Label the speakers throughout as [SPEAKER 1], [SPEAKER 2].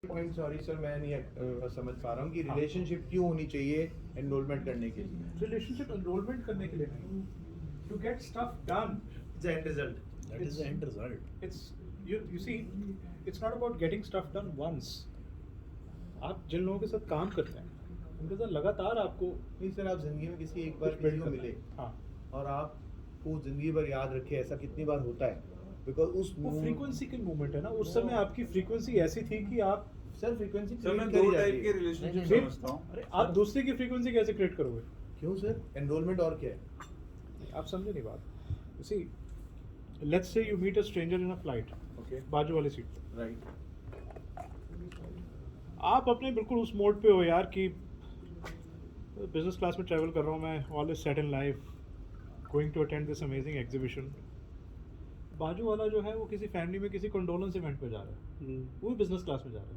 [SPEAKER 1] Point sorry sir मैं नहीं समझ पा रहा हूँ कि रिलेशनशिप क्यों होनी चाहिए एनरोलमेंट करने के लिए।
[SPEAKER 2] रिलेशनशिप एनरोलमेंट करने के लिए नहीं, to get stuff done.
[SPEAKER 1] The end result.
[SPEAKER 3] That is the end result.
[SPEAKER 2] It's you see, it's not about getting stuff done once. आप जिन लोगों के साथ काम करते हैं उनके साथ लगातार आपको
[SPEAKER 1] नहीं सर, आप जिंदगी में किसी एक बार
[SPEAKER 2] कुछ
[SPEAKER 1] किसी
[SPEAKER 2] build
[SPEAKER 1] को
[SPEAKER 2] करना
[SPEAKER 1] मिले
[SPEAKER 2] है। हाँ,
[SPEAKER 1] और आपको जिंदगी भर याद रखे, ऐसा कितनी बार होता है? बिकॉज उस
[SPEAKER 2] वो फ्रीक्वेंसी की मूवमेंट है ना। उस समय आपकी फ्रीक्वेंसी ऐसी थी कि आप
[SPEAKER 1] सर फ्रीक्वेंसी
[SPEAKER 4] सर मैं दो टाइप के रिलेशनशिप
[SPEAKER 2] फिर-
[SPEAKER 4] समझता हूँ।
[SPEAKER 2] अरे आप दूसरे की फ्रीक्वेंसी कैसे क्रिएट करोगे?
[SPEAKER 1] क्यों सर? एनरोलमेंट और क्या है?
[SPEAKER 2] आप समझे नहीं बात। You see, let's say you meet a stranger in a flight,
[SPEAKER 1] okay
[SPEAKER 2] बाजू वाली सीट पे।
[SPEAKER 1] राइट।
[SPEAKER 2] आप अपने बिल्कुल उस मोड पे हो यार कि बिजनेस क्लास में ट्रैवल कर रहा हूँ मैं, all is set in life, going to attend this amazing exhibition. बाजू वाला जो है वो किसी फैमिली में किसी कंडोलेंस इवेंट पे जा रहा है, वो भी बिजनेस क्लास में जा रहा है।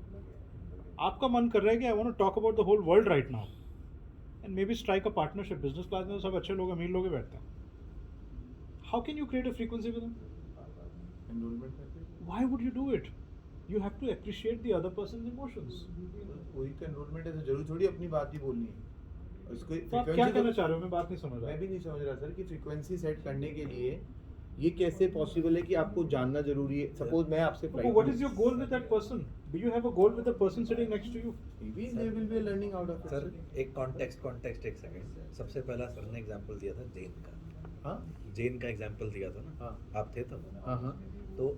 [SPEAKER 2] आपका मन कर रहा है कि I want to talk about the whole world right now and maybe strike a partnership. Business class में तो सब अच्छे लोग, अमीर लोग ही बैठते हैं। How can you create a frequency with them?
[SPEAKER 1] Enrolment करके
[SPEAKER 2] why would you do it? You have to appreciate the other person's emotions.
[SPEAKER 1] वही तो एनरोलमेंट है। जरूरी थोड़ी अपनी बात ही बोलनी है। उसको
[SPEAKER 2] तो आप क्या कहना चाह रहे हो? मैं बात नहीं समझ रहा।
[SPEAKER 1] मैं भी नहीं समझ रहा सर कि फ्रीक्वेंसी सेट करने के लिए ये कैसे पॉसिबल है कि आपको जानना जरूरी है। सपोज मैं आपसे
[SPEAKER 2] So what is your goal with that person? Do you have a goal with the person sitting next to you?
[SPEAKER 1] maybe there will be a learning out of it
[SPEAKER 3] sir
[SPEAKER 1] sir।
[SPEAKER 3] एक context एक second. सबसे पहला sir ने example दिया था जेन का।
[SPEAKER 1] हाँ
[SPEAKER 3] जेन का एग्जांपल दिया था ना।
[SPEAKER 1] हाँ।
[SPEAKER 3] आप थे तब।
[SPEAKER 1] हाँ हाँ
[SPEAKER 3] तो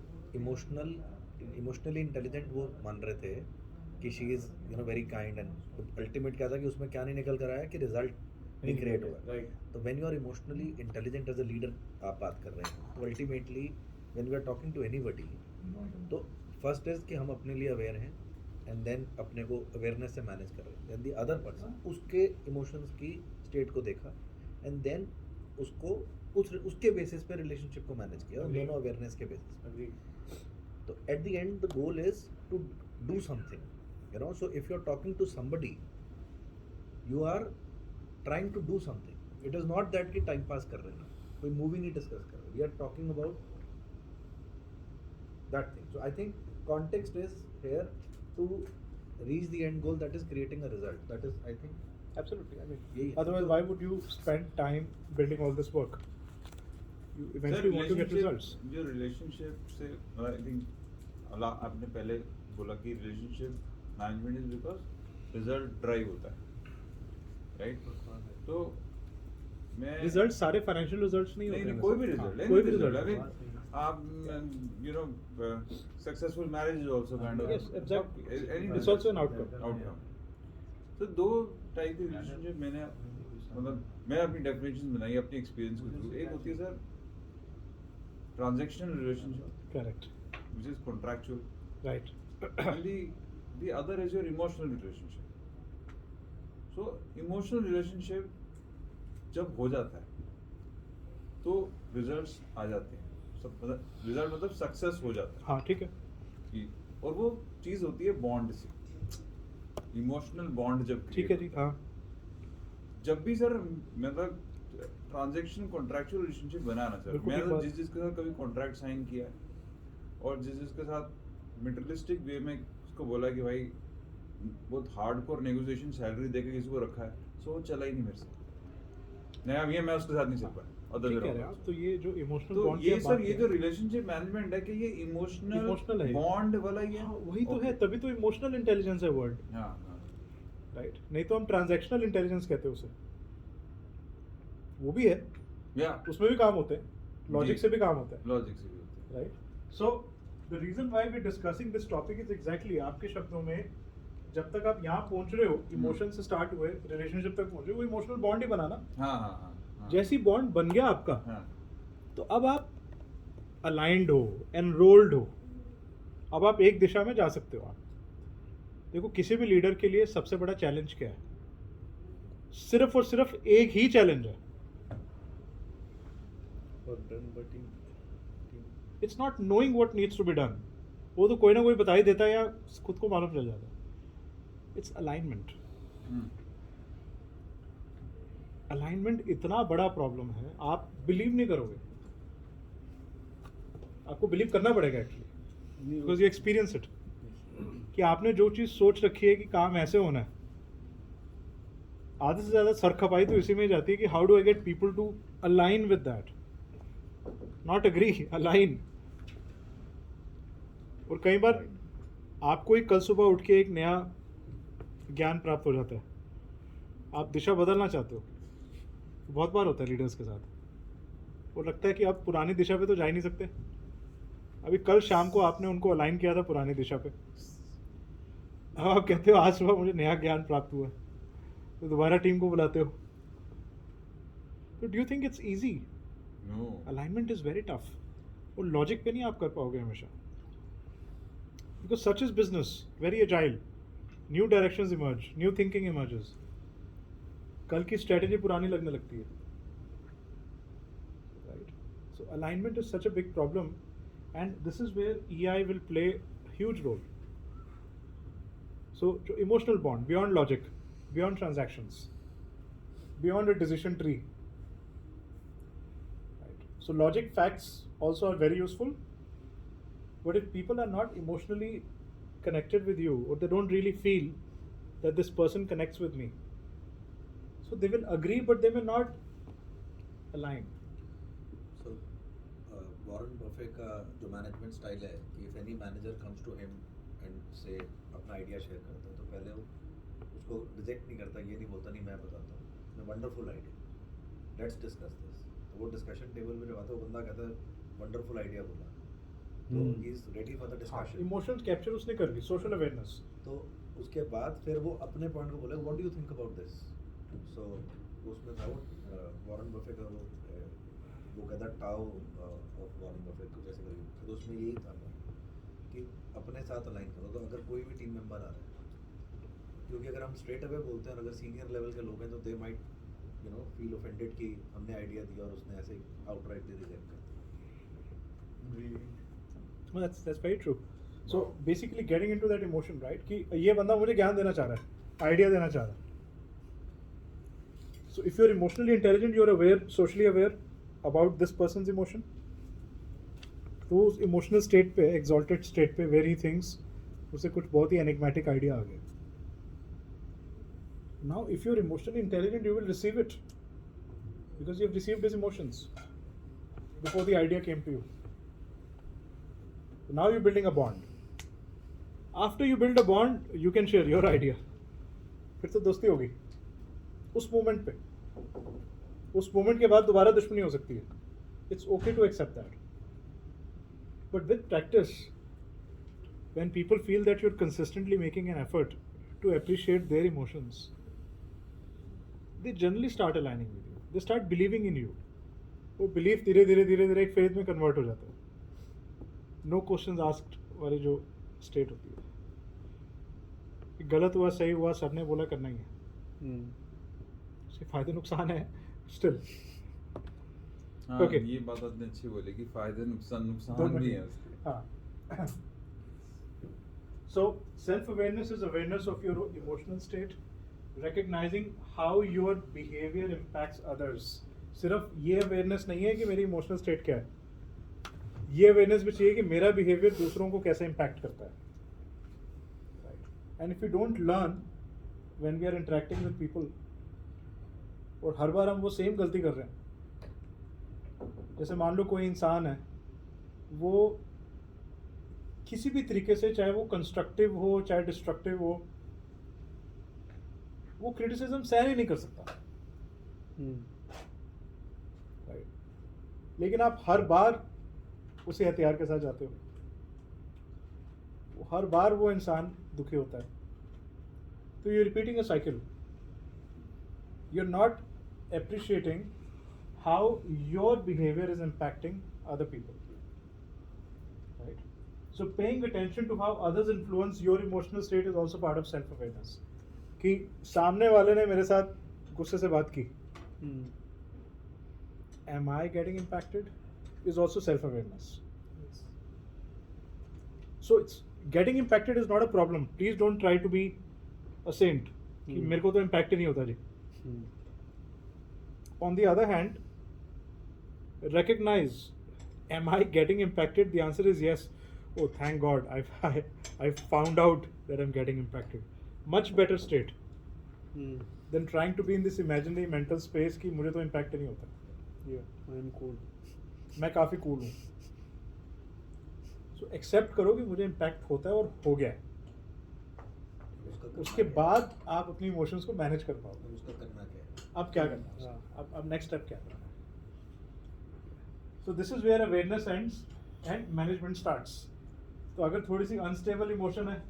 [SPEAKER 3] इमोशनली इंटेलिजेंट वो मान रहे थे कि she is very kind and ultimate क्या था कि उसमें क्या नहीं निकल कर आया कि रिजल्ट नहीं क्रिएट हुआ।
[SPEAKER 1] राइट।
[SPEAKER 3] तो when you are emotionally intelligent as a leader आप बात कर रहे हैं, तो ultimately when we are talking to anybody, तो फर्स्ट इज कि हम अपने लिए अवेयर हैं एंड देन अपने को अवेयरनेस से मैनेज कर रहे हैं। देन द अदर पर्सन उसके इमोशंस की स्टेट को देखा एंड देन उसको उसके बेसिस पे रिलेशनशिप को मैनेज किया,
[SPEAKER 1] Agree.
[SPEAKER 3] दोनों अवेयरनेस के बेसिस पे।
[SPEAKER 1] Agree.
[SPEAKER 3] तो at the end the goal is to do something, so if you are talking to somebody you are trying to do something. It is not that कि time pass कर रहे हैं, कोई movie नहीं discuss कर रहे, we are talking about that thing. So I think context is here to reach the end goal, that is creating a result. That is, I think,
[SPEAKER 2] Absolutely. I mean,
[SPEAKER 3] Yeah.
[SPEAKER 2] otherwise, why would you spend time building all this work? You eventually want to get results.
[SPEAKER 4] जो relationship से I think आपने पहले बोला कि relationship management is because result drive होता है, right? तो मैं
[SPEAKER 2] Results सारे financial results नहीं होते
[SPEAKER 4] नहीं
[SPEAKER 2] हैं
[SPEAKER 4] कोई भी
[SPEAKER 2] वैसे।
[SPEAKER 4] रिजल्ट
[SPEAKER 2] हाँ, कोई भी
[SPEAKER 4] रिजल्ट
[SPEAKER 2] result।
[SPEAKER 4] आई मीन आप successful marriage is also kind of
[SPEAKER 2] Yes, exactly.
[SPEAKER 4] Any
[SPEAKER 2] It's also an outcome.
[SPEAKER 4] तो दो टाइप की रिलेशनशिप मैंने मैं अपनी डेफिनेशन बनाई अपनी एक्सपीरियंस के थ्रू। एक होती है sir transactional relationship
[SPEAKER 2] Correct.
[SPEAKER 4] which is contractual,
[SPEAKER 2] Right.
[SPEAKER 4] and the other is your emotional relationship. So emotional relationship जब हो जाता है तो रिजल्ट्स आ जाते हैं। सब रिजल्ट मतलब सक्सेस हो जाता है
[SPEAKER 2] हाँ, ठीक है।
[SPEAKER 4] कि, और वो चीज़ होती है बॉन्ड से, इमोशनल बॉन्ड जब
[SPEAKER 2] ठीक है
[SPEAKER 4] create
[SPEAKER 2] जी। हाँ,
[SPEAKER 4] जब भी सर मतलब ट्रांजैक्शन कॉन्ट्रैक्चुअल रिलेशनशिप बनाना सर,
[SPEAKER 2] बिल्कुल
[SPEAKER 4] मैंने
[SPEAKER 2] ठीक बात।
[SPEAKER 4] जिसके साथ कभी कॉन्ट्रैक्ट साइन किया है और जिसके साथ मटेरियलिस्टिक वे में उसको बोला कि भाई बहुत हार्डकोर नेगोशिएशन सैलरी देके किसी को रखा है, सो वो चला ही नहीं मेरे से। नहीं अब ये मैं उसके साथ नहीं चल पाया।
[SPEAKER 2] ठीक कह रहे हैं आप। तो ये जो इमोशनल
[SPEAKER 4] तो
[SPEAKER 2] बॉन्ड
[SPEAKER 4] ये सर ये जो रिलेशनशिप मैनेजमेंट है कि ये
[SPEAKER 2] Emotional
[SPEAKER 4] इमोशनल
[SPEAKER 2] है।
[SPEAKER 4] बॉन्ड वाला ही है।
[SPEAKER 2] हाँ, वही तो
[SPEAKER 4] Okay.
[SPEAKER 2] है, तभी तो इमोशनल इंटेलिजेंस है वर्ड,
[SPEAKER 4] हाँ हाँ
[SPEAKER 2] राइट? नहीं तो हम ट्रांजैक्शनल इंटेलिजेंस कहते हैं उसे। वो भी है,
[SPEAKER 4] या
[SPEAKER 2] उसमें भी काम होते हैं, लॉजिक
[SPEAKER 4] जी।
[SPEAKER 2] से भी काम होता है,
[SPEAKER 4] लॉजिक से भी होता है।
[SPEAKER 2] Right? So the reason why we discussing this topic is exactly आपके शब्दों में, जब तक आप यहाँ पहुंच रहे हो, इमोशन से स्टार्ट हुए रिलेशनशिप तक पहुंचे, वो इमोशनल बॉन्ड ही बनाना।
[SPEAKER 4] हाँ हाँ हाँ हाँ।
[SPEAKER 2] जैसी बॉन्ड बन गया आपका,
[SPEAKER 4] हाँ
[SPEAKER 2] तो अब आप अलाइंड हो, एनरोल्ड हो, अब आप एक दिशा में जा सकते हो। आप देखो, किसी भी लीडर के लिए सबसे बड़ा चैलेंज क्या है? सिर्फ और सिर्फ एक ही चैलेंज है, it's not knowing what needs to be done. वो तो कोई ना कोई बता ही देता है या खुद को मालूम चल जाता है। It's alignment. अलाइनमेंट इतना बड़ा प्रॉब्लम है, आप बिलीव नहीं करोगे। आपको बिलीव करना पड़ेगा actually, because you experience it. कि आपने जो चीज़ सोच रखी है कि काम ऐसे होना है, आधे से ज़्यादा सर खपाई तो इसी में जाती है कि how do I get people to align with that, not agree, align. और कई बार आपको ही कल सुबह उठ के एक नया ज्ञान प्राप्त हो जाता है, आप दिशा बदलना चाहते हो, बहुत बार होता है लीडर्स के साथ, और लगता है कि आप पुरानी दिशा पे तो जा ही नहीं सकते। अभी कल शाम को आपने उनको अलाइन किया था पुरानी दिशा पे, अब आप कहते हो आज सुबह मुझे नया ज्ञान प्राप्त हुआ, तो दोबारा टीम को बुलाते हो। तो do you think it's easy?
[SPEAKER 4] No.
[SPEAKER 2] Alignment is very tough, और लॉजिक पे नहीं आप कर पाओगे हमेशा, because such is business, very agile, new directions emerge, new thinking emerges, कल की स्ट्रेटेजी पुरानी लगने लगती है, right? So alignment is such a big problem, and this is where EI will play huge role. So जो emotional bond beyond logic, beyond transactions, beyond a decision tree, so logic facts also are very useful, but if people are not emotionally connected with you, or they don't really feel that this person connects with me, so they will agree but they may not align.
[SPEAKER 3] So Warren Buffett का जो management style है कि if any manager comes to him and say अपना idea share करता है, तो पहले वो उसको रिजेक्ट नहीं करता, ये नहीं बोलता नहीं मैं बताता हूँ, wonderful idea, let's discuss this. तो वो डिस्कशन टेबल में जब आता है, वो बंदा कहता है वंडरफुल आइडिया बोला, तो he is ready for the discussion.
[SPEAKER 2] Emotions capture उसने कर ली, सोशल अवेयरनेस।
[SPEAKER 3] तो उसके बाद फिर वो अपने पॉइंट को बोले, what do you think about this. So उसमें था वो वॉरेन बफे का वो कहता टाओ ऑफ वॉरेन बफे कुछ ऐसे करके, तो उसमें यही था कि अपने साथ अलाइन करो। तो अगर कोई भी टीम मेंबर आ रहा है, क्योंकि अगर हम स्ट्रेट अवे बोलते हैं और अगर सीनियर लेवल के लोग हैं, तो दे माइट फील ऑफेंडेड कि हमने आइडिया दिया और उसने ऐसे आउटराइटली रिजेक्ट कर दिया।
[SPEAKER 2] That's very true. So basically getting into that emotion, right? कि ये बंदा मुझे ज्ञान देना चाह रहा है, आइडिया देना चाह रहा है। So if you're emotionally intelligent, you're aware, socially aware about this person's emotion. तो उस emotional state पे, exalted state पे, where he thinks उसे कुछ बहुत ही enigmatic idea आ गया। Now if you're emotionally intelligent, you will receive it because you have received his emotions before the idea came to you. Now you're building a bond. After you build a bond, you can share your idea. फिर तो दोस्ती होगी उस moment पे। उस moment के बाद दोबारा दुश्मनी हो सकती है। It's okay to accept that. But with practice, when people feel that you're consistently making an effort to appreciate their emotions, they generally start aligning with you. They start believing in you. वो belief धीरे धीरे एक faith में convert हो जाता है। No questions asked वाली जो state होती है, कि गलत हुआ सही हुआ सबने बोला करना ही है, उसके फायदे नुकसान है still.
[SPEAKER 4] हाँ,
[SPEAKER 2] Okay.
[SPEAKER 4] ये बात आपने अच्छी बोली कि फायदे नुकसान
[SPEAKER 2] दोनों
[SPEAKER 4] भी
[SPEAKER 2] ही।
[SPEAKER 4] है उसके।
[SPEAKER 2] हाँ. So self-awareness is awareness of your emotional state, recognizing how your behavior impacts others. सिर्फ ये awareness नहीं है कि मेरी emotional state क्या है, ये awareness भी चाहिए कि मेरा behavior दूसरों को कैसे impact करता है. Right. And if we don't learn when we are interacting with people, और हर बार हम वो same गलती कर रहे हैं, जैसे मान लो कोई इंसान है, वो किसी भी तरीके से, चाहे वो कंस्ट्रक्टिव हो चाहे डिस्ट्रक्टिव हो, वो क्रिटिसिज्म सहन ही नहीं कर सकता, राइट? लेकिन आप हर बार उसी हथियार के साथ जाते हो, हर बार वो इंसान दुखी होता है, तो you repeating a cycle. You are not appreciating how your behavior is impacting other people, right? So paying attention to how others influence your emotional state is also part of self-awareness. कि सामने वाले ने मेरे साथ गुस्से से बात की, am I getting impacted? Is also self-awareness. So it's getting impacted is not a problem. Please don't try to be a saint. कि मेरे को तो impact ही नहीं होता जी. On the other hand, recognize, am I getting impacted? The answer is yes. oh, thank God, I found out that I'm getting impacted. Much better state than trying to be in this imaginary mental space कि मुझे तो impact नहीं होता.
[SPEAKER 5] Yeah, I am cool.
[SPEAKER 2] मैं काफ़ी cool हूँ. So accept करो कि मुझे impact होता है और हो गया है. उसके बाद आप अपनी इमोशंस को मैनेज कर पाओगे.
[SPEAKER 3] उसका करना क्या है?
[SPEAKER 2] अब क्या करना है? अब नेक्स्ट स्टेप क्या करना है? So this is where awareness ends and management starts. तो अगर थोड़ी सी अनस्टेबल इमोशन है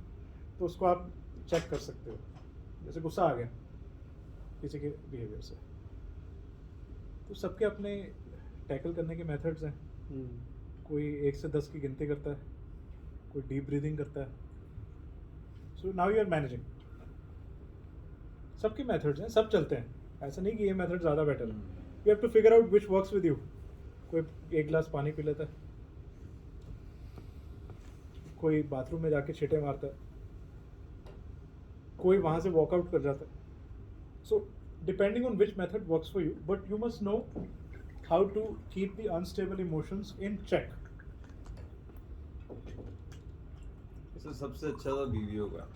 [SPEAKER 2] तो उसको आप चेक कर सकते हो. जैसे गुस्सा आ गया किसी के बिहेवियर से, तो सबके अपने टैकल करने के मेथड्स हैं. कोई 1 से 10 की गिनती करता है, कोई डीप ब्रीदिंग करता है. So now you are managing. सबके मेथड्स हैं, सब चलते हैं. ऐसा नहीं कि ये मेथड ज़्यादा बेटर है. You have to figure out which works with you. कोई 1 गिलास पानी पी लेता है, कोई बाथरूम में जाके छींटे मारता है, कोई वहाँ से वॉकआउट कर जाता है. So depending on which method works for you, but you must know how to keep the unstable emotions in check.
[SPEAKER 4] इससे सबसे अच्छा था बीवियों का.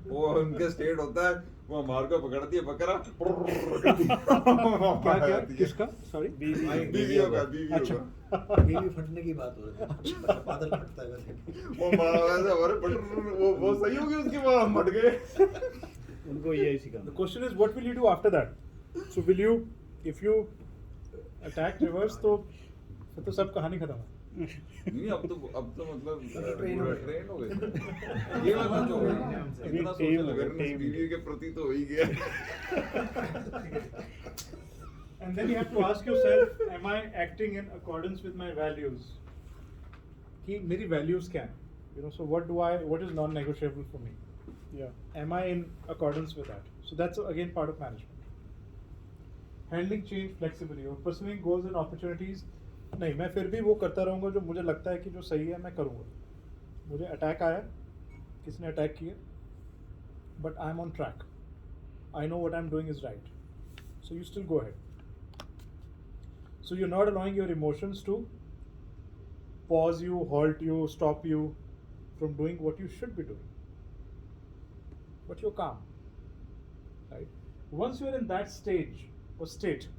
[SPEAKER 4] वो उनके स्टेट होता है, वो मार को पकड़ती है बकरा.
[SPEAKER 2] क्या किसका? सॉरी,
[SPEAKER 4] बीवियों का.
[SPEAKER 2] अच्छा.
[SPEAKER 3] बीवी फटने की बात हो रही है. बादल फटता है वैसे.
[SPEAKER 4] वो मारा वैसे हमारे वो सही हो गई उसके बाद हम फट गए.
[SPEAKER 5] उनको यही सिखाना.
[SPEAKER 2] The question is, what will you do after that? So will you, if you attack reverse, तो फिर तो सब कहानी खत्म है.
[SPEAKER 4] नहीं, अब तो मतलब ट्रेन हो गए. ये वाला जो इतना सोशल अवेयरनेस बीवी के प्रति तो हो ही गया.
[SPEAKER 2] And then you have to ask yourself, am I acting in accordance with my values? कि मेरी values क्या हैं? You know, so what is non-negotiable for me?
[SPEAKER 5] Yeah.
[SPEAKER 2] Am I in accordance with that? So that's again part of management. Handling change flexibly or pursuing goals and opportunities. नहीं, मैं फिर भी वो करता रहूँगा जो मुझे लगता है कि जो सही है मैं करूँगा. मुझे अटैक आया, किसने अटैक किया, but I am on track. I know what I am doing is right. So you still go ahead. So you are not allowing your emotions to pause you, halt you, stop you from doing what you should be doing. But you're calm, right? Once you're in that stage or state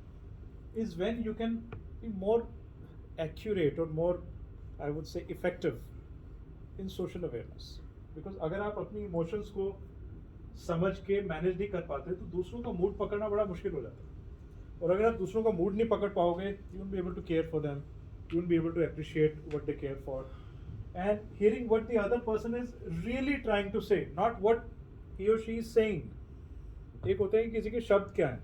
[SPEAKER 2] is when you can be more accurate or more, I would say, effective in social awareness. Because अगर आप अपनी emotions को समझ के manage नहीं कर पाते तो दूसरों का मूड पकड़ना बड़ा मुश्किल हो जाता है. और अगर आप दूसरों का मूड नहीं पकड़ पाओगे, you won't be able to care for them. You won't be able to appreciate what they care for. And hearing what the other person is really trying to say, not what he or she is saying. एक होता है कि किसी के शब्द क्या हैं,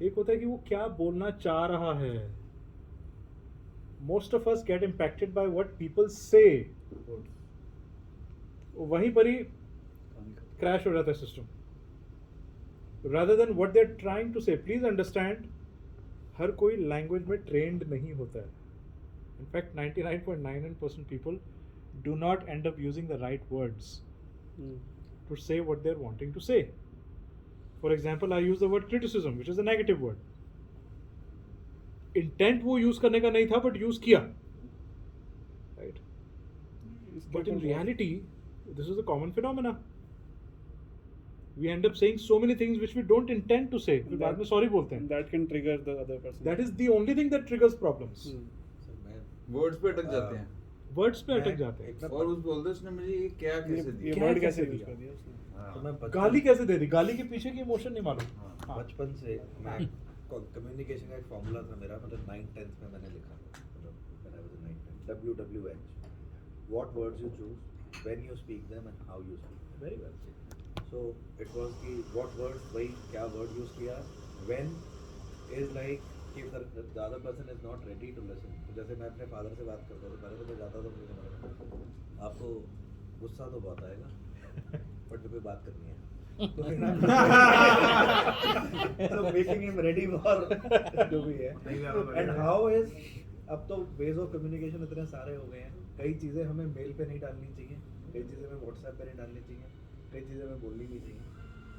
[SPEAKER 2] एक होता है कि वो क्या बोलना चाह रहा है. Most of us get impacted by what people say. वहीं पर ही क्रैश हो जाता है system. Rather than what they're trying to say. Please understand, हर कोई लैंग्वेज में ट्रेंड नहीं होता है. In fact, 99.99% people do not end up using the right words to say what they're wanting to say. For example, I use the word criticism, which is a negative word. Intent वो use करने का नहीं था, but use किया, right? But in reality, this is a common phenomena. We end up saying so many things which we don't intend to say. फिर बाद में sorry बोलते हैं.
[SPEAKER 5] That can trigger the other person.
[SPEAKER 2] That is the only thing that triggers problems.
[SPEAKER 4] Words पे अटक जाते हैं.
[SPEAKER 2] Words पे अटक जाते हैं.
[SPEAKER 4] और उस बोलते उसने मुझे ये क्या कैसे
[SPEAKER 5] ये
[SPEAKER 4] दिया.
[SPEAKER 2] क्या
[SPEAKER 5] वर्ड
[SPEAKER 2] कैसे
[SPEAKER 5] कैसे यूज
[SPEAKER 2] दिया?
[SPEAKER 5] कर दिया उसने.
[SPEAKER 4] हाँ.
[SPEAKER 3] तो मैं
[SPEAKER 2] गाली कैसे दे दी? गाली के पीछे की इमोशन नहीं मालूम. हाँ.
[SPEAKER 3] बचपन से मैं कम्युनिकेशन का एक फॉर्मूला था मेरा. मतलब 9th-10th में मैंने लिखा था. मतलब when I was in 9th, WWH. What words you choose, when you speak them, and how you speak them.
[SPEAKER 2] Very well.
[SPEAKER 3] So it was कि what words, वही क्या word use किया. When is like कि the other person is not ready to listen. तो जैसे मैं अपने father से बात करता था, पहले तो मैं जाता था मुझे बोला आपको गुस्सा तो बहुत आएगा बट कोई बात करनी है. So making him ready for जो भी है. And how is अब तो ways of communication इतने सारे हो गए हैं. कई चीज़ें हमें मेल पे नहीं डालनी चाहिए, कई चीज़ें हमें व्हाट्सएप पे नहीं डालनी चाहिए, कई चीज़ें हमें बोलनी भी चाहिए.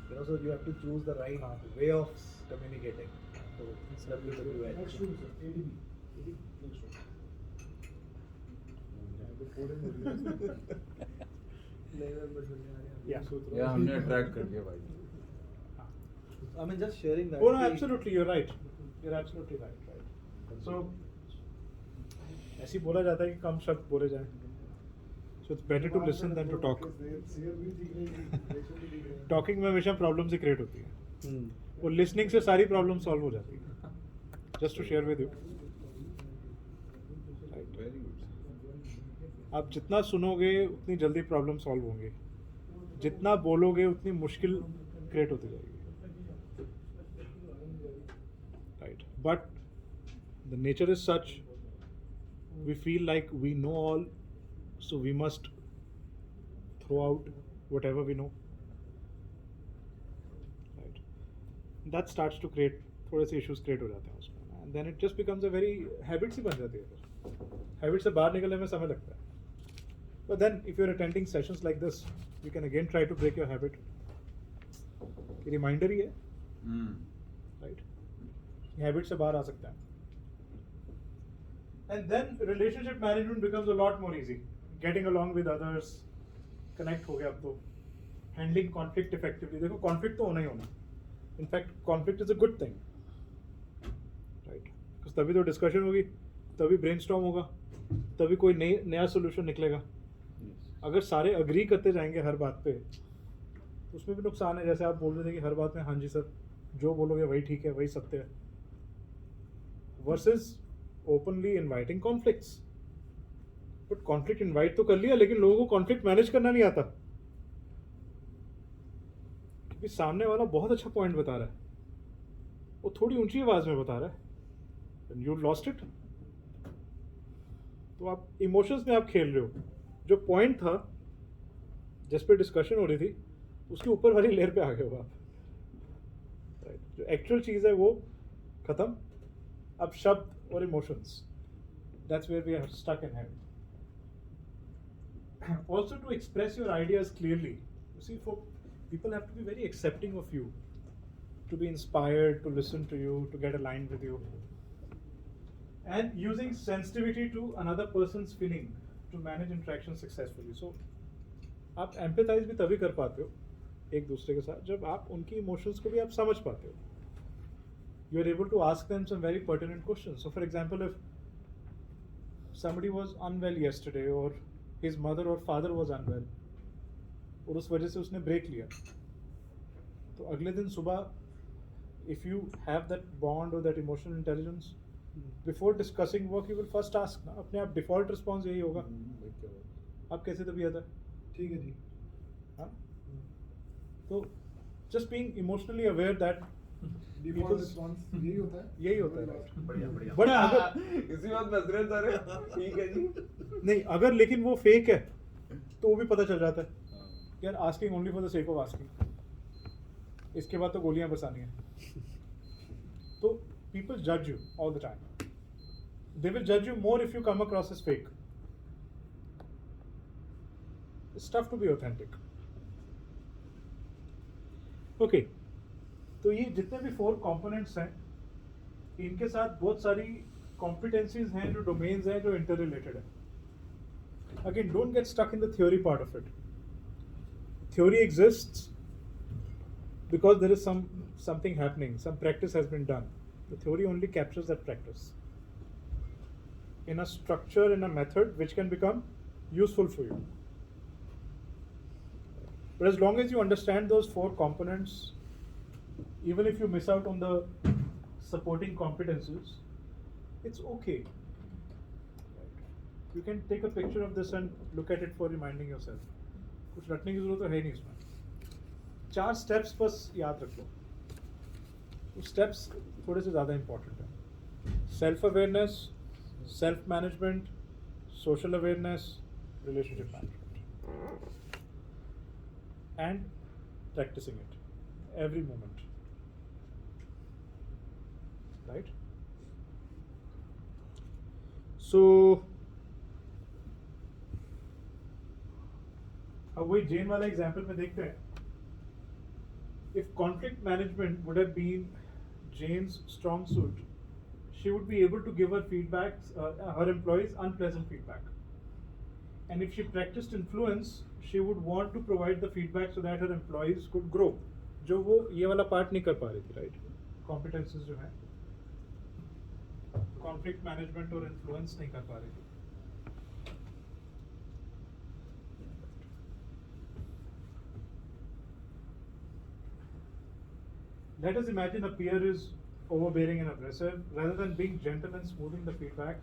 [SPEAKER 3] You know, so you have to choose the right way of communicating. So WWH.
[SPEAKER 2] Yeah.
[SPEAKER 4] या हमने अट्रैक्ट कर दिया भाई
[SPEAKER 3] I mean, just sharing that.
[SPEAKER 2] Oh no,
[SPEAKER 3] कि-
[SPEAKER 2] absolutely, you're right. You're absolutely right. So, ऐसे ही बोला जाता है कि कम शब्द बोले जाएं. So it's better to listen than to talk. Talking में हमेशा प्रॉब्लम से क्रिएट होती है. और लिसनिंग से सारी प्रॉब्लम सॉल्व हो जाती है. Just to share with you. Right.
[SPEAKER 4] Very good
[SPEAKER 2] आप जितना सुनोगे उतनी जल्दी प्रॉब्लम सॉल्व होंगे. जितना बोलोगे उतनी मुश्किल क्रिएट होती जाएगी. Right. But the nature is such, we feel like we know all, so we must throw out whatever we know. Right. That starts to create थोड़े से issues create हो जाते हैं उसमें. And then it just becomes a very habit सी बन जाती है. Habit से बाहर निकलने में समय लगता है. But then if you're attending sessions like this, you can again try to break your habit. ये reminder ही है. Right. हैबिट से बाहर आ सकता है. And then relationship management becomes a lot more easy. Getting along with others, connect हो गया अब तो. Handling conflict effectively. देखो conflict तो होना ही होना. In fact, conflict is a good thing. Right. Because तभी तो discussion होगी, तभी brainstorm होगा, तभी कोई नया solution निकलेगा. अगर सारे agree करते जाएंगे हर बात पे, तो उसमें भी नुकसान है. जैसे आप बोल रहे थे कि हर बात में हाँ जी सर, जो बोलोगे वही ठीक है, वही सत्य है. Versus openly inviting conflicts. But conflict invite तो कर लिया, लेकिन लोगों को conflict manage करना नहीं आता. क्योंकि सामने वाला बहुत अच्छा पॉइंट बता रहा है, वो थोड़ी ऊंची आवाज में बता रहा है. And you lost it. तो आप इमोशंस में आप खेल रहे हो. जो पॉइंट था जिस पे डिस्कशन हो रही थी, उसके ऊपर वाली लेयर पे आ गए हो आप. जो एक्चुअल चीज है वो खत्म. अब शब्द और emotions, that's where we are stuck in head. Also to express your ideas clearly. You see, for people have to be very accepting of you, to be inspired, to listen to you, to get aligned with you. And using sensitivity to another person's feeling to manage interaction successfully. So, आप empathize भी तभी कर पाते हो एक दूसरे के साथ जब आप उनकी इमोशंस को भी आप समझ पाते हो. You are able to ask them some very pertinent questions. So, for example, if somebody was unwell yesterday, or his mother or father was unwell, और उस वजह से उसने ब्रेक लिया, तो अगले दिन सुबह, if you have that bond or that emotional intelligence, before discussing work, you will first ask. ना अपने आप default response यही होगा. आप कैसे तबीयत है?
[SPEAKER 5] ठीक है जी.
[SPEAKER 2] हाँ? तो just being emotionally aware that
[SPEAKER 5] default response यही होता है.
[SPEAKER 2] यही होता है.
[SPEAKER 3] बढ़िया बढ़िया.
[SPEAKER 2] But अगर
[SPEAKER 4] इसी बात बस रहे सारे ठीक है जी
[SPEAKER 2] नहीं, अगर लेकिन वो फेक है तो वो भी पता चल जाता है. यार asking only for the sake of asking, इसके बाद तो गोलियां बरसानी है. तो पीपल जज you all the time. They will जज you more if you come across as fake. It's tough to be authentic. Okay, तो ये जितने भी 4 कंपोनेंट्स हैं, इनके साथ बहुत सारी कॉम्पिटेंसीज हैं, जो डोमेन्स हैं, जो इंटर रिलेटेड है. Again, don't get stuck in the theory part of it. Theory exists because there is something happening, some practice has been done. The theory only captures that practice in a structure, in a method which can become useful for you. But as long as you understand those 4 components, even if you miss out on the supporting competencies, it's okay. You can take a picture of this and look at it for reminding yourself. कुछ रटने की जरूरत तो है नहीं इसमें. 4 steps बस याद रख लो. वो steps थोड़े से ज़्यादा important हैं. Self awareness, self management, social awareness, relationship management, and practicing it every moment. Right? So अब वही जेन वाला एग्जाम्पल में देखते हैं. If conflict management would have been Jane's strong suit, she would be able to give her feedback, her employees unpleasant feedback. and if she practiced influence, she would want to provide the feedback so that her employees could grow. जो वो ये वाला part नहीं कर पा रही थी, right? Competencies जो है, कॉन्फ्लिक्ट मैनेजमेंट और इन्फ्लुएंस नहीं कर पा रही थी. Let us imagine a peer is overbearing and aggressive. Rather than being gentle and smoothing the feedback,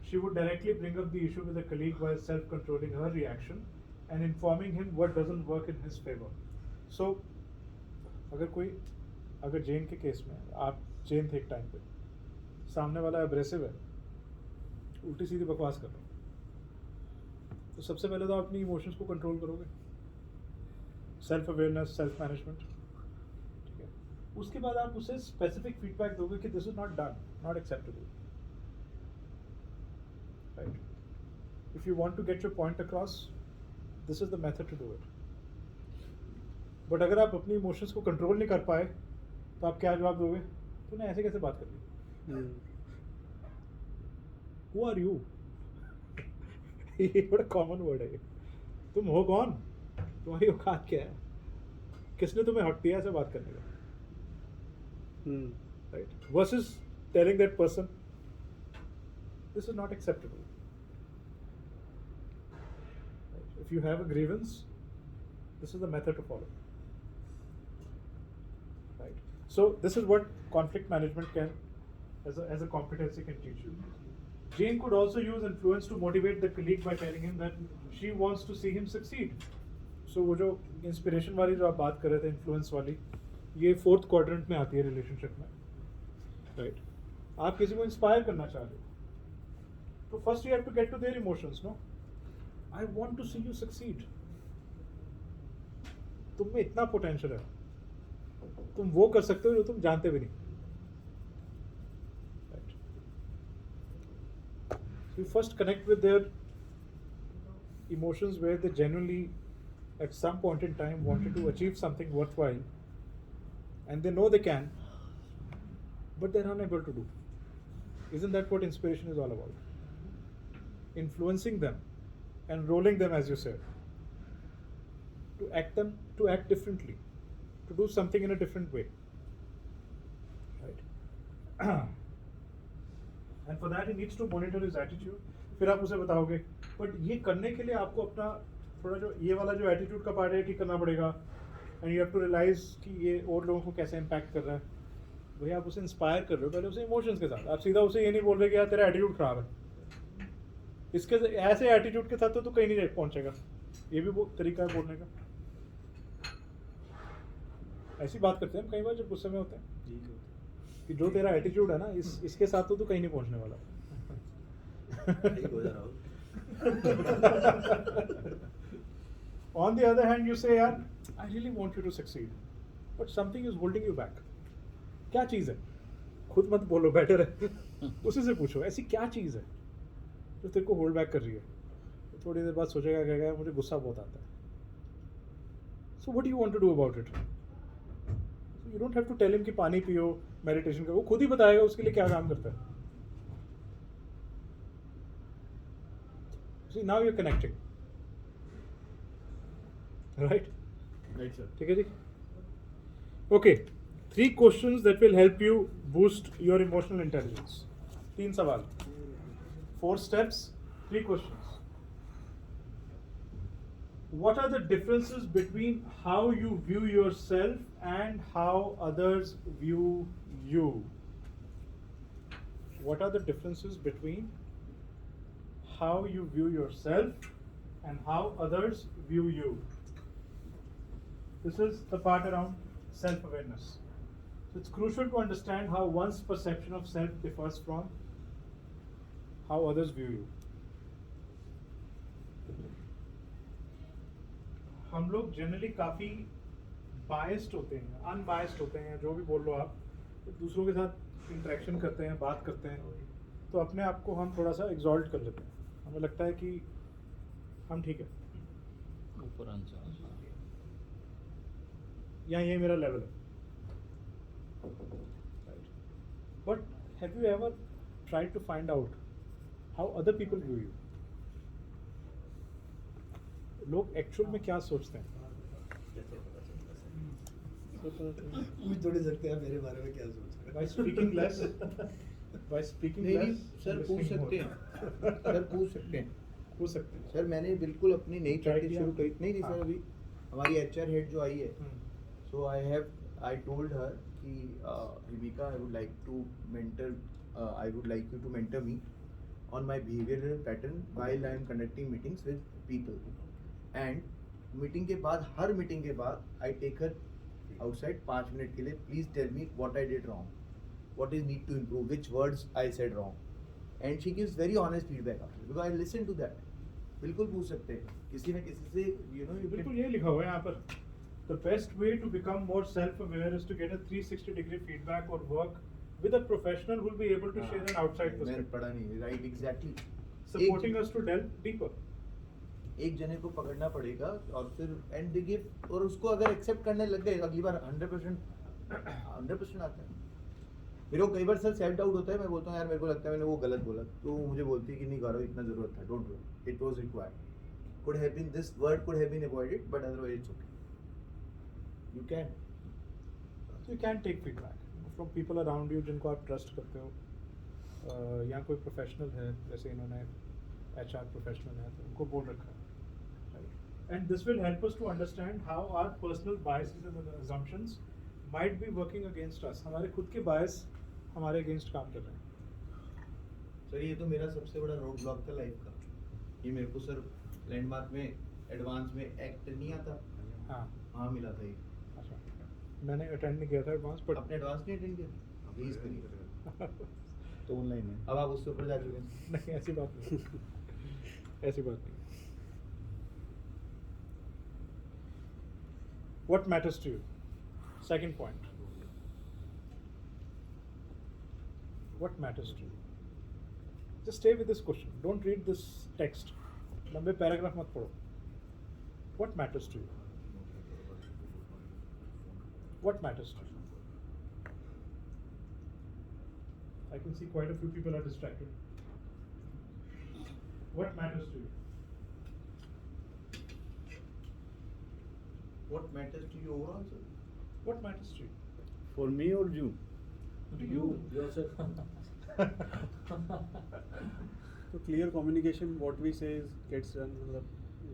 [SPEAKER 2] she would directly bring up the issue with a colleague while self-controlling her reaction and informing him what doesn't work in his favor. So, अगर जेन के case में आप जेन थे एक time पे, सामने वाला abrasive है, उल्टी सीधी बकवास कर रहा है, तो सबसे पहले तो आप अपनी इमोशंस को कंट्रोल करोगे, सेल्फ अवेयरनेस, सेल्फ मैनेजमेंट. ठीक है, उसके बाद आप उसे स्पेसिफिक फीडबैक दोगे कि this is not done, not acceptable. Right? If you want to get your point across, this is the method to do it. But अगर आप अपनी इमोशंस को कंट्रोल नहीं कर पाए, तो आप क्या जवाब दोगे? तूने ऐसे कैसे बात कर ली? Who are you? ये बड़ा कॉमन वर्ड है. तुम हो कौन? तुम्हारी औकात क्या है? किसने तुम्हें हक दिया ऐसे बात करने का? Right? Versus telling that person this is not acceptable. If you have a grievance, this is the method to follow. Right? So this is what conflict management can, as a competency, can teach you. Jane could also use influence to motivate the colleague by telling him that she wants to see him succeed. So वो जो inspiration वाली जो आप बात कर रहे थे, influence वाली, ये fourth quadrant में आती है relationship में. Right? आप किसी को inspire करना चाह रहे हो, तो first you have to get to their emotions, no? I want to see you succeed. तुम में इतना पोटेंशियल है, तुम वो कर सकते हो जो तुम जानते भी नहीं. Right? So you first connect with their emotions where they genuinely, at some point in time, wanted to achieve something worthwhile, and they know they can, but they're unable to do. Isn't that what inspiration is all about? Influencing them. Enrolling them, as you said, to act differently, to do something in a different way, right? And for that he needs to monitor his attitude. फिर आप उसे बताओगे, but ये करने के लिए आपको अपना थोड़ा जो ये वाला जो एटीट्यूड का पार्ट है ठीक करना पड़ेगा, and you have to realize कि ये और लोगों को कैसे इम्पैक्ट कर रहा है. भैया आप उसे इंस्पायर कर रहे हो पहले उसे इमोशंस के साथ. आप सीधा उसे ये नहीं बोल रहे कि यार तेरा एटीट्यूड खराब है. इसके ऐसे एटीट्यूड के साथ तो कहीं नहीं पहुंचेगा. ये भी वो तरीका है बोलने का. ऐसी बात करते हैं हम कई बार जब गुस्से में होते हैं कि जो तेरा एटीट्यूड है ना, इसके साथ तो तू कहीं नहीं पहुंचने वाला. On the other hand, you say, यार, I really want you to succeed, but something is holding you back. क्या चीज़ है? खुद मत बोलो, बेटर है उसी से पूछो, ऐसी क्या चीज़ है जो तेरे को होल्ड बैक कर रही है. तो थोड़ी देर बाद सोचेगा, कहेगा मुझे गुस्सा बहुत आता है. So what you want to do about it? You don't have to tell him कि पानी पियो, मेडिटेशन करो. वो खुद ही बताएगा उसके लिए क्या काम करता है. See now you are connecting, right?
[SPEAKER 1] Sir.
[SPEAKER 2] ठीक है जी. Okay, 3 questions that will help you boost your emotional intelligence. 3 सवाल, 4 steps, 3 questions. What are the differences between how you view yourself and how others view you? What are the differences between how you view yourself and how others view you? This is the part around self-awareness. So it's crucial to understand how one's perception of self differs from how others view you. हम लोग generally काफ़ी biased होते हैं, unbiased होते हैं, जो भी बोल लो आप. तो दूसरों के साथ इंटरेक्शन करते हैं, बात करते हैं, तो अपने आप को हम थोड़ा सा एग्जॉल्ट कर लेते हैं. हमें लगता है कि हम ठीक है, या ये मेरा लेवल है. But have you ever tried to find out how other people view you? लोग एक्चुअल में क्या सोचते हैं?
[SPEAKER 6] पूछ थोड़ी सकते हैं मेरे बारे में क्या सोच रहे
[SPEAKER 2] By speaking less, by speaking
[SPEAKER 1] नहीं
[SPEAKER 2] less,
[SPEAKER 1] सर पूछ
[SPEAKER 2] listening
[SPEAKER 1] सकते
[SPEAKER 2] more.
[SPEAKER 1] हैं सर पूछ सकते हैं
[SPEAKER 2] पूछ सकते हैं.
[SPEAKER 1] सर मैंने बिल्कुल अपनी नई
[SPEAKER 2] Try
[SPEAKER 1] प्रैक्टिस
[SPEAKER 2] किया?
[SPEAKER 1] शुरू करी नहीं नहीं
[SPEAKER 2] हाँ.
[SPEAKER 1] सर अभी हमारी एचआर हेड जो आई है
[SPEAKER 2] हम्म.
[SPEAKER 1] सो आई टोल्ड हर कि Himika I would like to mentor I would like you to mentor me on my behavioral pattern while I am conducting meetings with people and meeting के बाद हर मीटिंग के बाद I take her outside 5 minute के लिए please tell me what I did wrong what is need to improve which words I said wrong and she gives very honest feedback after because I listen to that बिल्कुल पूछ सकते हैं किसी न किसी से you know you
[SPEAKER 2] बिल्कुल
[SPEAKER 1] can
[SPEAKER 2] ये लिखा हुआ है यहाँ पर. The best way to become more self-aware is to get a 360-degree feedback or work with a professional who will be able to share an outside
[SPEAKER 1] मैंने
[SPEAKER 2] perspective,
[SPEAKER 1] पढ़ा नहीं right exactly
[SPEAKER 2] supporting us to delve deeper.
[SPEAKER 1] एक जने को पकड़ना पड़ेगा और फिर एंड दे गिव और उसको अगर एक्सेप्ट करने लग गए अगली बार 100% आता है मेरे को कई बार सर सेल्फ डाउट होता है मैं बोलता हूँ यार मेरे को लगता है मैंने वो गलत बोला तो मुझे बोलती है कि नहीं गौरव इतना जरूरत था don't do it was required could have been this word could have been avoided but otherwise it's okay you can
[SPEAKER 2] So you can take feedback from people around you जिनको आप trust करते हो. यहाँ कोई प्रोफेशनल है जैसे इन्होंने HR professional है तो उनको बोल रखा है. And this will help us to understand how our personal biases and assumptions might be working against us. हमारे खुद के bias हमारे against काम कर रहे हैं.
[SPEAKER 1] सर ये तो मेरा सबसे बड़ा रोड ब्लॉक था लाइफ का ये मेरे को सर लैंडमार्क में एडवांस में एक्ट नहीं आता
[SPEAKER 2] हाँ.
[SPEAKER 1] हाँ मिला था ये
[SPEAKER 2] अच्छा. मैंने अटेंड नहीं किया था एडवांस बट
[SPEAKER 1] आपने एडवांस नहीं अटेंड किया प्लीज करिए
[SPEAKER 6] तो ऑनलाइन है.
[SPEAKER 1] अब आप उससे ऊपर जा चुके हैं
[SPEAKER 2] नहीं ऐसी बात नहीं. ऐसी बात नहीं. What matters to you? Second point. What matters to you? Just stay with this question. Don't read this text. लंबे पैराग्राफ मत पढ़ो. What matters to you? What matters to you? I can see quite a few people are distracted. What matters to you?
[SPEAKER 1] What matters to you overall, sir?
[SPEAKER 2] What matters to you?
[SPEAKER 6] For me or you?
[SPEAKER 2] To you.
[SPEAKER 7] तो clear communication what we से gets done मतलब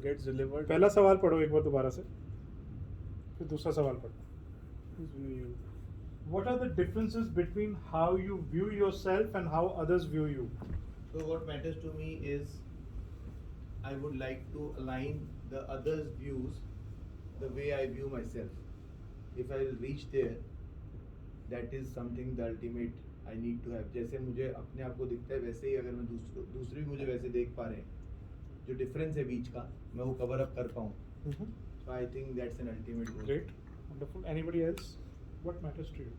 [SPEAKER 7] gets delivered.
[SPEAKER 2] पहला सवाल पढ़ो एक बार दोबारा से फिर दूसरा सवाल पढ़ो. What are the differences between how you view yourself and how others view you?
[SPEAKER 1] So what matters to me is I would like to align the others' views the way I view myself. If I will reach there, that is something the ultimate I need to have. जैसे मुझे अपने आप को दिखता है वैसे ही अगर मैं दूसरे भी मुझे वैसे देख पा रहे हैं जो डिफरेंस है बीच का मैं वो कवर अप कर पाऊँ. So I think that's an ultimate goal.
[SPEAKER 2] Great, wonderful. Anybody else? What matters to you?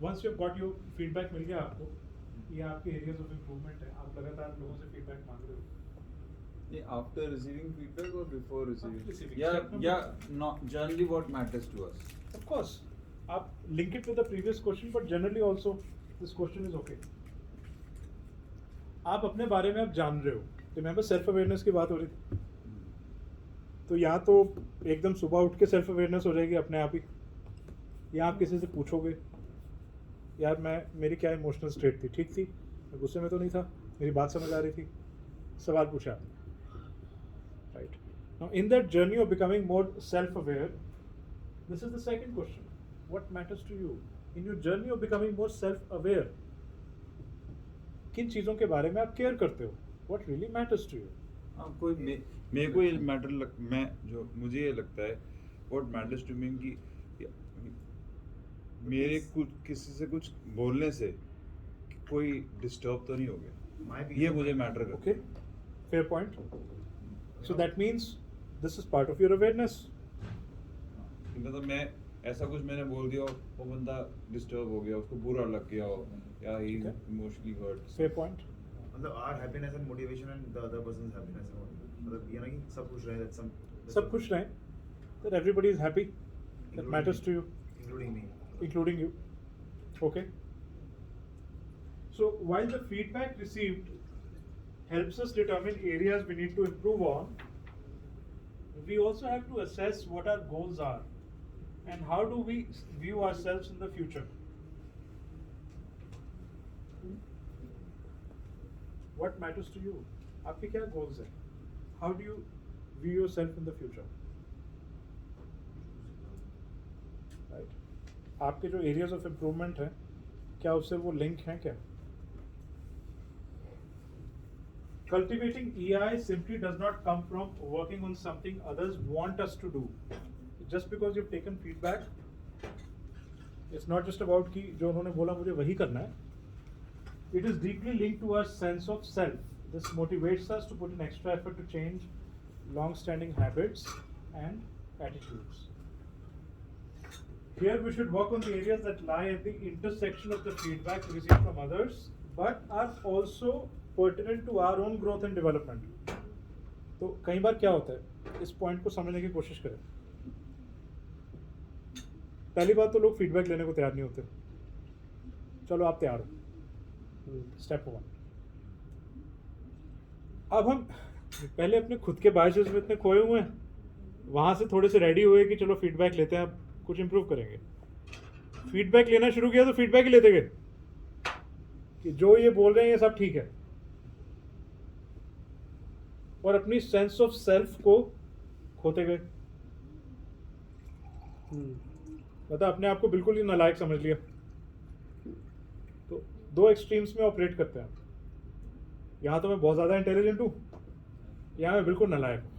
[SPEAKER 2] Once you've got your feedback मिल गया आपको, ये आपके areas of improvement है. आप लगातार लोगों से feedback मांग रहे हो.
[SPEAKER 4] After receiving feedback or before receiving?
[SPEAKER 2] receiving.
[SPEAKER 4] Yeah. Not generally what matters to us.
[SPEAKER 2] Of course, आप link it with the previous question, but generally also this question is okay. आप अपने बारे में आप जान रहे हो. Remember self awareness की बात हो रही थी. तो यहाँ तो एकदम सुबह उठ के सेल्फ अवेयरनेस हो जाएगी अपने आप ही. या आप किसी से पूछोगे यार मेरी क्या इमोशनल स्टेट थी, ठीक थी, मैं गुस्से में तो नहीं था, मेरी बात समझ आ रही थी, सवाल पूछा आपने, right. Now in that journey of becoming more self aware, this is the second question. What matters to you in your journey of becoming more self aware? किन चीज़ों के बारे में आप केयर करते हो? What really matters to you?
[SPEAKER 4] हाँ कोई मेरे को ये मुझे ये लगता है व्हाट मैटर्स टू मी कि मेरे कुछ किसी से कुछ बोलने से कोई डिस्टर्ब तो नहीं हो गया, ये मुझे मैटर करता
[SPEAKER 2] Okay, fair point. So that means this is part of your awareness.
[SPEAKER 4] मतलब मैं ऐसा कुछ मैंने बोल दिया और वो बंदा डिस्टर्ब हो गया, उसको बुरा लग गया हो या ही
[SPEAKER 2] Okay.
[SPEAKER 4] Emotionally hurt.
[SPEAKER 2] Fair point.
[SPEAKER 8] मतलब our happiness and motivation and the other person's happiness and मतलब ये ना कि सब खुश रहे, that some
[SPEAKER 2] सब खुश रहें, that everybody is happy, that
[SPEAKER 8] Including
[SPEAKER 2] matters
[SPEAKER 8] me.
[SPEAKER 2] to you,
[SPEAKER 8] including me.
[SPEAKER 2] including you. Okay. So while the feedback received helps us determine areas we need to improve on, we also have to assess what our goals are and how do we view ourselves in the future. What matters to you? आपके क्या goals हैं? How do you view yourself in the future? Right? आपके जो areas of improvement हैं, क्या उससे वो link हैं क्या? Cultivating EI simply does not come from working on something others want us to do. Just because you've taken feedback, it's not just about कि जो उन्होंने बोला मुझे वही करना है. It is deeply linked to our sense of self. This motivates us to put in extra effort to change long-standing habits and attitudes. Here we should work on the areas that lie at the intersection of the feedback received from others, but are also pertinent to our own growth and development. तो कई बार क्या होता है, इस point को समझने की कोशिश करें. पहली बात तो लोग फीडबैक लेने को तैयार नहीं होते. चलो आप तैयार हो, स्टेप 1. अब हम पहले अपने खुद के बायसेस में इतने खोए हुए हैं, वहाँ से थोड़े से रेडी हुए कि चलो फीडबैक लेते हैं, अब कुछ इंप्रूव करेंगे. फीडबैक लेना शुरू किया तो फीडबैक ही लेते गए कि जो ये बोल रहे हैं ये सब ठीक है, और अपनी सेंस ऑफ सेल्फ को खोते गए. मतलब अपने आप को बिल्कुल ही नालायक समझ लिया. तो दो एक्सट्रीम्स में ऑपरेट करते हैं. यहाँ तो मैं बहुत ज़्यादा इंटेलिजेंट हूँ, यहाँ मैं बिल्कुल नालायक हूँ.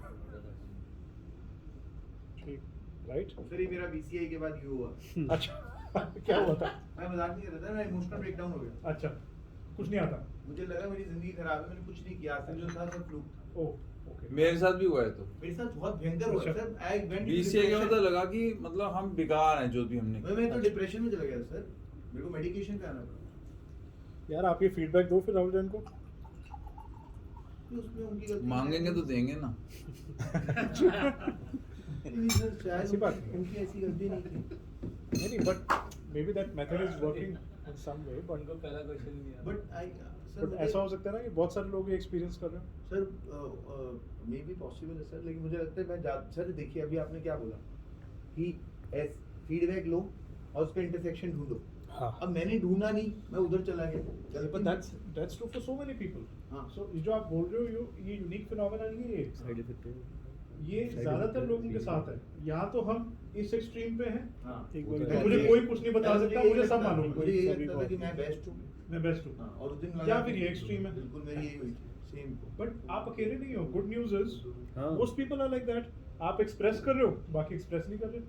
[SPEAKER 2] ठीक, राइट.
[SPEAKER 1] सर ये मेरा BCI के बाद यू हुआ.
[SPEAKER 2] अच्छा क्या हुआ था?
[SPEAKER 1] मैं मजाक नहीं कर रहा था, मैं इमोशनल ब्रेकडाउन हो गया.
[SPEAKER 2] अच्छा, कुछ नहीं आता.
[SPEAKER 1] मुझे लगा मेरी जिंदगी खराब है, मैंने कुछ नहीं किया. आज तक जो था सब फ्लूक.
[SPEAKER 2] Oh okay.
[SPEAKER 4] मेरे साथ भी हुआ है. तो
[SPEAKER 1] मेरे साथ बहुत भयंकर हुआ
[SPEAKER 2] अच्छा.
[SPEAKER 1] सर. आई वेंट
[SPEAKER 4] BCA का मतलब लगा कि मतलब हम बेकार हैं जो भी हमने
[SPEAKER 1] मैं तो डिप्रेशन में चला गया सर. मेरे को मेडिकेशन पे आना पड़ा.
[SPEAKER 2] यार आप ये फीडबैक दो फिर राहुल जैन को.
[SPEAKER 1] तो उसमें उनकी गलती
[SPEAKER 4] मांगेंगे तो देंगे ना.
[SPEAKER 1] नहीं सर, शायद
[SPEAKER 2] ऐसी बात नहीं है.
[SPEAKER 1] उनकी ऐसी गलती नहीं थी.
[SPEAKER 2] नहीं but may be that method is working in some way. But
[SPEAKER 6] पहला क्वेश्चन नहीं आया.
[SPEAKER 1] बट आई
[SPEAKER 2] बट ऐसा हो सकता है ना कि बहुत सारे लोग ये एक्सपीरियंस कर रहे हो.
[SPEAKER 1] सर मे बी पॉसिबल है सर, लेकिन मुझे लगता है मैं सर देखिए अभी आपने क्या बोला कि फीडबैक लो और उसका इंटरसेक्शन ढूंढो.
[SPEAKER 2] हाँ.
[SPEAKER 1] अब मैंने ढूंढा नहीं, मैं उधर चला गया.
[SPEAKER 2] But that's true for so many people.
[SPEAKER 1] हाँ.
[SPEAKER 2] So ये जो आप बोल रहे हो ये यूनिक फिनोमेना नहीं है. ये ज्यादातर लोगों के साथ है. यहाँ तो हम इस एक्सट्रीम पे हैं.
[SPEAKER 1] हाँ.
[SPEAKER 2] मुझे कोई कुछ नहीं बता सकता, मुझे सब मालूम है.
[SPEAKER 1] मुझे ये लगता था कि मैं बेस्ट हूँ.
[SPEAKER 2] मैं बेस्ट हूँ.
[SPEAKER 1] हाँ, और उस दिन
[SPEAKER 2] या फिर ये एक्सट्रीम है.
[SPEAKER 1] बिल्कुल मेरी यही हुई थी. सेम.
[SPEAKER 2] बट आप अकेले नहीं हो. गुड न्यूज इज
[SPEAKER 7] हाँ.
[SPEAKER 2] Most people are like that. आप एक्सप्रेस कर रहे हो, बाकी एक्सप्रेस नहीं कर रहे.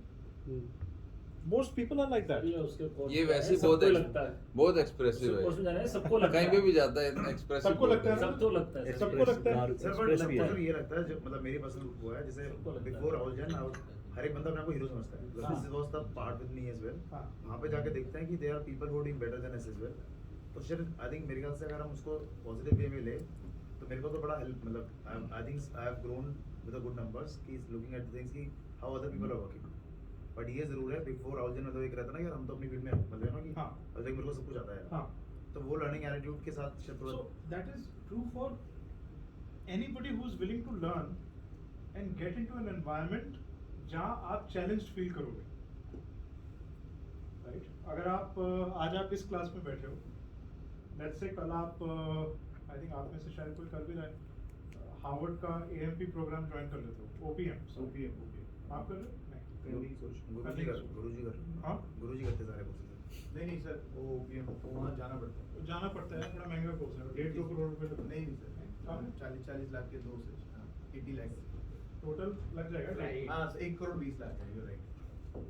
[SPEAKER 2] Most people are like that.
[SPEAKER 4] ये वैसे
[SPEAKER 6] सबको लगता है.
[SPEAKER 4] बहुत एक्सप्रेसिव
[SPEAKER 6] उसमें
[SPEAKER 4] है.
[SPEAKER 6] जाना है, सबको लगता
[SPEAKER 4] कहीं
[SPEAKER 6] है.
[SPEAKER 4] पे भी जाता है एक्सप्रेसिव.
[SPEAKER 2] सबको लगता है ना?
[SPEAKER 6] सबको लगता है.
[SPEAKER 2] सबको लगता है.
[SPEAKER 8] सर बट सबको ये लगता है, जो मतलब मेरी पर्सनल हुआ है, जैसे बिफोर राहुल जैन हर एक बंदा अपने आप को हीरो समझता है. This was the part with me as well.
[SPEAKER 2] हाँ.
[SPEAKER 8] वहाँ पे जाके देखते हैं कि there are people who doing better than us as well. तो सर आई थिंक मेरे ख्याल से अगर हम उसको पॉजिटिव वे में ले तो मेरे को तो बड़ा हेल्प, मतलब I think I have grown with the good numbers की लुकिंग एट थिंग्स की how other people are working. But ये जरूर है बिफोर राहुल जैन मतलब एक रहता ना कि हम तो अपनी फील्ड में मतलब ना कि
[SPEAKER 2] हाँ.
[SPEAKER 8] अब देख मेरे को सब कुछ आता है.
[SPEAKER 2] हाँ.
[SPEAKER 8] तो वो लर्निंग एटीट्यूड के साथ
[SPEAKER 2] So that is true for anybody who is willing to learn and get into an environment जहाँ आप challenged feel करोगे. Right? अगर आप आज आप इस क्लास में बैठे हो, let's say कल आप I think आप में से शायद कोई कर भी रहा है, हार्वर्ड का AMP प्रोग्राम ज्वाइन कर लेते हो. OPM. आप कर रहे हो? नहीं.
[SPEAKER 8] गुरुजी कर
[SPEAKER 2] हाँ?
[SPEAKER 8] गुरुजी करते सारे कोर्सेज.
[SPEAKER 1] नहीं सर, वो OPM को वहाँ जाना पड़ता है.
[SPEAKER 2] जाना पड़ता है, बड़ा महंगा कोर्स है. 1.5-2 करोड़ रुपए लगते हैं.
[SPEAKER 1] नहीं सर, 40 लाख के 2 से 80 लाख
[SPEAKER 2] टोटल लग जाएगा.
[SPEAKER 1] हाँ 1 करोड़ 20 लाख है. You right.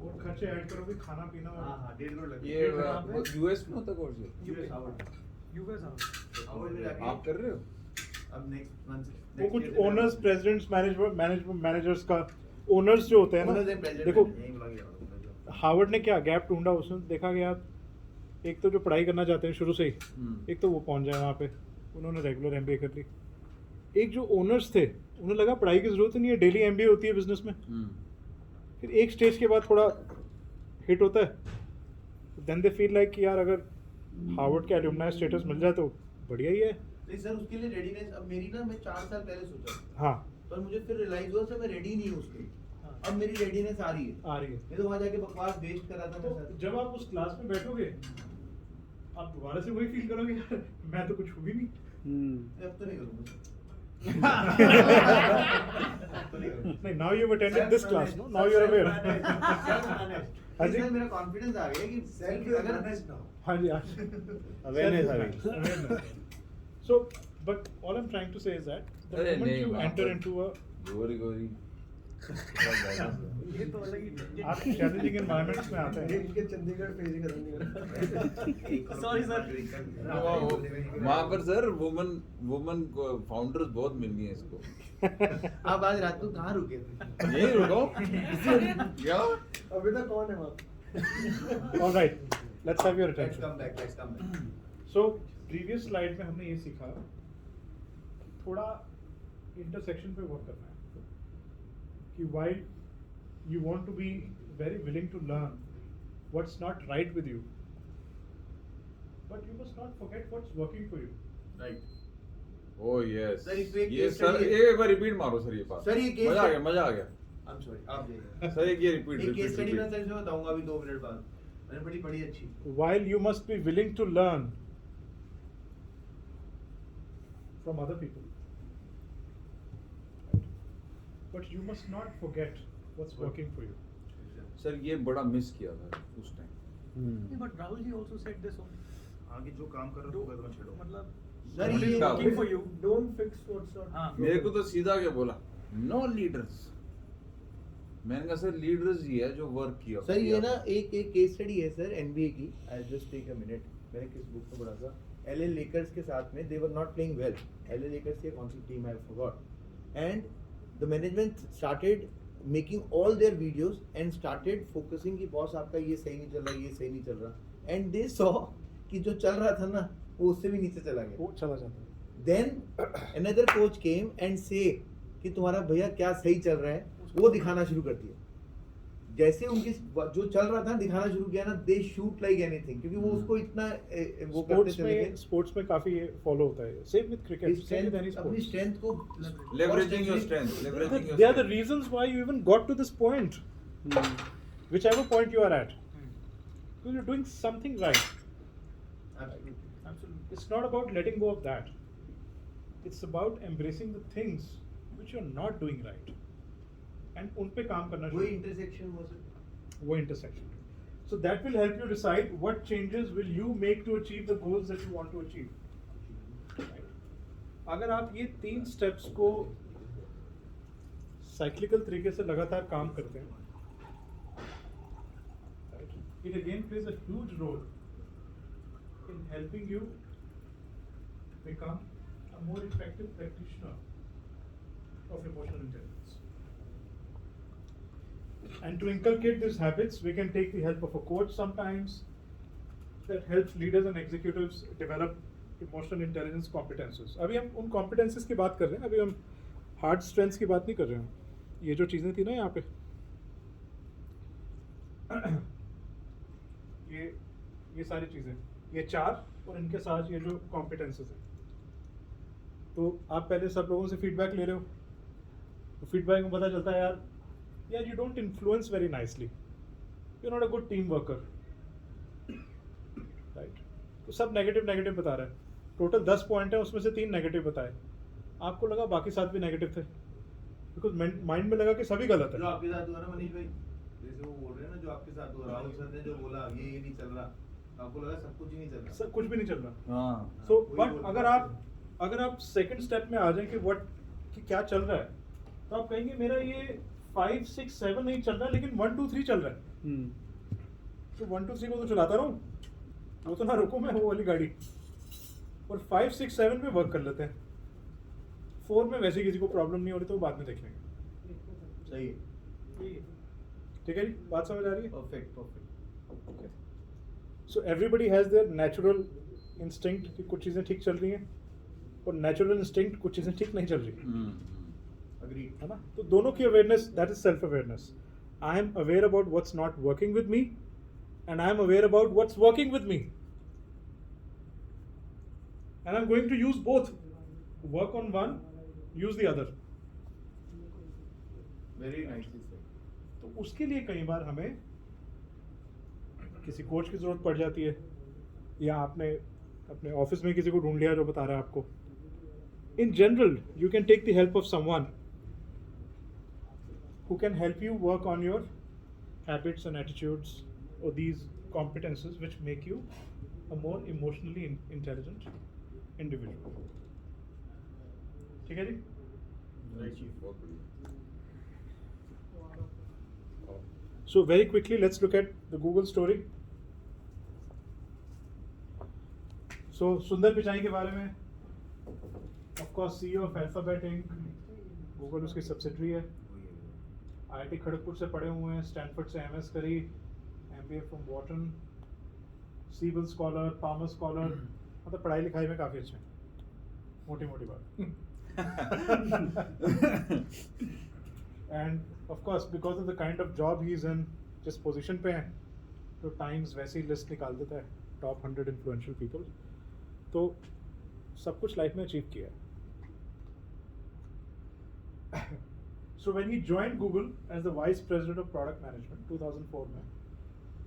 [SPEAKER 2] और खर्चे ऐड करोगे, खाना पीना और
[SPEAKER 1] हाँ 1.5 करोड़ लग
[SPEAKER 4] ये US में होता कोर्स है.
[SPEAKER 1] US Harvard. हार्वर्ड में जाके
[SPEAKER 4] आप कर रहे हो?
[SPEAKER 1] अब नेक्स्ट मंथ
[SPEAKER 2] वो कुछ ओनर्स, प्रेसिडेंट्स, मैनेजर्स का ओनर्स जो होते हैं ना, देखो
[SPEAKER 8] यही बुला के
[SPEAKER 2] हार्वर्ड ने क्या गैप ढूंढा, उसमें देखा गया एक तो जो पढ़ाई करना चाहते हैं शुरू से ही, एक तो वो पहुंच जाए वहाँ पे, उन्होंने रेगुलर MBA कर ली. एक जो ओनर्स थे उन्हें लगा पढ़ाई की जरूरत नहीं है, डेली MBA होती है बिजनेस में. फिर एक स्टेज के बाद थोड़ा हिट होता है, देन दे फील लाइक कि यार अगर हार्वर्ड के एल्यूमनाई स्टेटस मिल जाए तो बढ़िया ही है.
[SPEAKER 1] नहीं सर उसके लिए रेडीनेस अब मेरी ना मैं 4 साल पहले सोचा
[SPEAKER 2] हाँ
[SPEAKER 1] पर मुझे फिर रियलाइज हुआ सर मैं रेडी नहीं हूँ उसके लिए। अब मेरी रेडीनेस आ रही है।
[SPEAKER 2] आ रही है।
[SPEAKER 1] मैं तो वहाँ जाके बकवास वेस्ट करा था मैं
[SPEAKER 2] तो
[SPEAKER 1] सर।
[SPEAKER 2] जब आप उस क्लास में बैठोगे आप दोबारा से वही फील करोगे यार मैं तो कुछ हूँ भी नहीं।
[SPEAKER 1] अब तो नहीं करूँगा सर।
[SPEAKER 2] नहीं now you've attended this class no now you're aware
[SPEAKER 1] अजी सर मेरा कॉन्फिडेंस आ गया कि
[SPEAKER 6] सेल्फ
[SPEAKER 1] अगर
[SPEAKER 6] अवेयरनेस नाउ
[SPEAKER 2] हाँ जी
[SPEAKER 1] Awareness आ गई।
[SPEAKER 2] so but all I'm trying to say is that the
[SPEAKER 4] अरे
[SPEAKER 2] moment
[SPEAKER 4] नहीं,
[SPEAKER 2] you
[SPEAKER 4] वहाँ
[SPEAKER 2] enter
[SPEAKER 4] पर
[SPEAKER 2] into a
[SPEAKER 4] गोरी गोरी
[SPEAKER 6] ये तो अलग ही
[SPEAKER 2] आपकी challenging environments में आते हैं
[SPEAKER 6] इनके चंडीगढ़ पेज खत्म नहीं हो रहा
[SPEAKER 8] सॉरी सर
[SPEAKER 4] वहाँ पर सर वुमन फाउंडर्स बहुत मिल गई हैं इसको।
[SPEAKER 1] आप आज रात को कहाँ रुके थे?
[SPEAKER 4] यही रुको क्या
[SPEAKER 6] अभी तक कौन है वहाँ
[SPEAKER 2] all right let's have your
[SPEAKER 1] Let's
[SPEAKER 2] attention
[SPEAKER 1] come back. Let's come back.
[SPEAKER 2] so previous slide में हमने ये सीखा थोड़ा intersection पे work करना है कि while you want to be very willing to learn what's not right with you but you must not forget what's working for you
[SPEAKER 1] Right.
[SPEAKER 4] Oh yes
[SPEAKER 1] sir, इस पे एक
[SPEAKER 4] ये
[SPEAKER 1] case
[SPEAKER 4] सर
[SPEAKER 1] study है।
[SPEAKER 4] एक बार repeat मारो sir ये बात
[SPEAKER 1] sir, ये case
[SPEAKER 4] मजा आ गया
[SPEAKER 1] study-
[SPEAKER 4] मजा आ गया
[SPEAKER 1] I'm sorry. आप देखिए।
[SPEAKER 4] सर एक ये रिपीट
[SPEAKER 1] एक केस स्टडी मैं सर इसमें बताऊंगा अभी 2 मिनट बाद। मैंने पढ़ी बड़ी अच्छी।
[SPEAKER 2] while you must be willing to learn from other people but you must not forget what's working for you
[SPEAKER 4] sir ये बड़ा मिस किया था उस time.
[SPEAKER 7] But Rahul ji also said this only.
[SPEAKER 8] आगे जो काम कर रहे हो वो मत छोड़ो
[SPEAKER 7] मतलब
[SPEAKER 1] सर
[SPEAKER 4] What
[SPEAKER 1] ये
[SPEAKER 4] is that?
[SPEAKER 7] working for you. Don't fix what's not.
[SPEAKER 8] हाँ।
[SPEAKER 4] मेरे को तो सीधा क्या बोला नो लीडर्स। मैंने कहा सर लीडर्स ही है जो वर्क किया
[SPEAKER 1] सर ये ना एक केस स्टडी है सर एनबीए की। I just take a minute. मैंने किस बुक में पढ़ा था? एलए लेकर्स के साथ में they were not playing well. LA Lakers की कौन सी team I forgot and the management started making all their videos and started focusing कि बॉस आपका ये सही नहीं चल रहा ये सही नहीं चल रहा एंड दे सॉ कि जो चल रहा था ना वो उससे भी नीचे चला गया।
[SPEAKER 2] वो चला जाता है
[SPEAKER 1] then another coach came and say कि तुम्हारा भैया क्या सही चल रहा है वो दिखाना शुरू कर दिया। जैसे उनकी जो चल रहा था दिखाना शुरू किया ना दे शूट लाइक एनीथिंग क्योंकि वो उसको इतना वो करते चले गए।
[SPEAKER 2] स्पोर्ट्स में काफी ये फॉलो होता है same with cricket
[SPEAKER 1] His strength, अपनी स्ट्रेंथ को
[SPEAKER 4] leveraging your strength
[SPEAKER 2] they are the reasons why you even got to this point whichever point you are at because you're doing something right it's not about letting go of that it's about embracing the things which you're not doing right and उन पे काम करना
[SPEAKER 1] वही
[SPEAKER 2] शुरू
[SPEAKER 1] intersection हो sir.
[SPEAKER 2] वो intersection so that will help you decide what changes will you make to achieve the goals that you want to achieve right? अगर आप ये 3 steps को cyclical तरीके से लगातार काम करते हैं right? it again plays a huge role in helping you become a more effective practitioner of emotional intelligence. And to inculcate these habits, we can take the help of a coach sometimes that helps leaders and executives develop emotional intelligence competences. अभी हम उन competences की बात कर रहे हैं, अभी हम hard strengths की बात नहीं कर रहे हैं। ये जो चीज़ें थी ना यहाँ पे, ये सारी चीज़ें, ये 4 और इनके साथ ये जो competences हैं। तो आप पहले सब लोगों से फीडबैक ले रहे हो, तो फीडबैक में पता चलता है यार you don't influence very nicely, you're not a good team worker, right? तो सब नेगेटिव बता रहा है, टोटल 10 पॉइंट है उसमें से 3 नेगेटिव बताए, आपको लगा बाकी 7 भी नेगेटिव थे, बिकॉज माइंड में लगा कि सभी गलत
[SPEAKER 1] जो
[SPEAKER 2] है।
[SPEAKER 1] आपके साथ हुआ ना मनीष भाई, जैसे वो बोल रहे हैं ना जो आपके साथ हुआ, राहुल सर ने जो बोला ये नहीं चल रहा, आपको लगा सब कुछ ही नहीं चल रहा।
[SPEAKER 2] सब कुछ भी नहीं चल रहा।
[SPEAKER 4] हाँ
[SPEAKER 2] सो
[SPEAKER 1] वही
[SPEAKER 2] बट
[SPEAKER 1] बोल
[SPEAKER 2] अगर आप सेकंड स्टेप में आ जाएं कि कि क्या चल रहा है, तो आप कहेंगे मेरा ये 5, 6, 7 नहीं चल रहा लेकिन 1, 2, 3 चल रहा है, तो 1, 2, 3 को तो चलाता रहूं, वो तो ना रुको मैं वो वाली गाड़ी, और 5, 6, 7 पे वर्क कर लेते हैं, 4 में वैसे किसी को प्रॉब्लम नहीं हो रही तो बाद में देख लेंगे।
[SPEAKER 1] सही है,
[SPEAKER 2] ठीक है जी, बात समझ आ रही है?
[SPEAKER 1] Perfect.
[SPEAKER 2] So everybody has their natural instinct कि कुछ चीज़ें ठीक चल रही हैं और नेचुरल इंस्टिंक्ट कुछ चीज़ें ठीक नहीं चल रही,
[SPEAKER 1] अग्रीड।
[SPEAKER 2] है ना? तो दोनों की awareness, that is self awareness. I am aware about what's not working with me and I am aware about what's working with me. and I'm going to use both. Work on one, use the other.
[SPEAKER 1] Very nicely said.
[SPEAKER 2] तो उसके लिए कई बार हमें किसी coach की जरूरत पड़ जाती है, या आपने अपने ऑफिस में किसी को ढूंढ लिया जो बता रहा है आपको. In general, you can take the help of someone who can help you work on your habits and attitudes, or these competences which make you a more emotionally intelligent individual. ठीक है जी?
[SPEAKER 4] बहुत बढ़िया.
[SPEAKER 2] So very quickly, let's look at the Google story. So सुंदर पिचाई के बारे में, of course CEO of Alphabet Inc. Google उसकी subsidiary है. IIT खड़गपुर से पढ़े हुए हैं, स्टैनफोर्ड से MS करी, MBA from Wharton, Siebel Scholar, Palmer Scholar, मतलब पढ़ाई लिखाई में काफ़ी अच्छे हैं, मोटी मोटी बात. And of course, because of the kind of job he is in, जिस पोजीशन पे हैं, तो टाइम्स वैसे ही लिस्ट निकाल देता है टॉप 100 इन्फ्लुएंशियल पीपल. तो सब कुछ लाइफ में अचीव किया है. So when he joined Google as the vice president of product management 2004 में,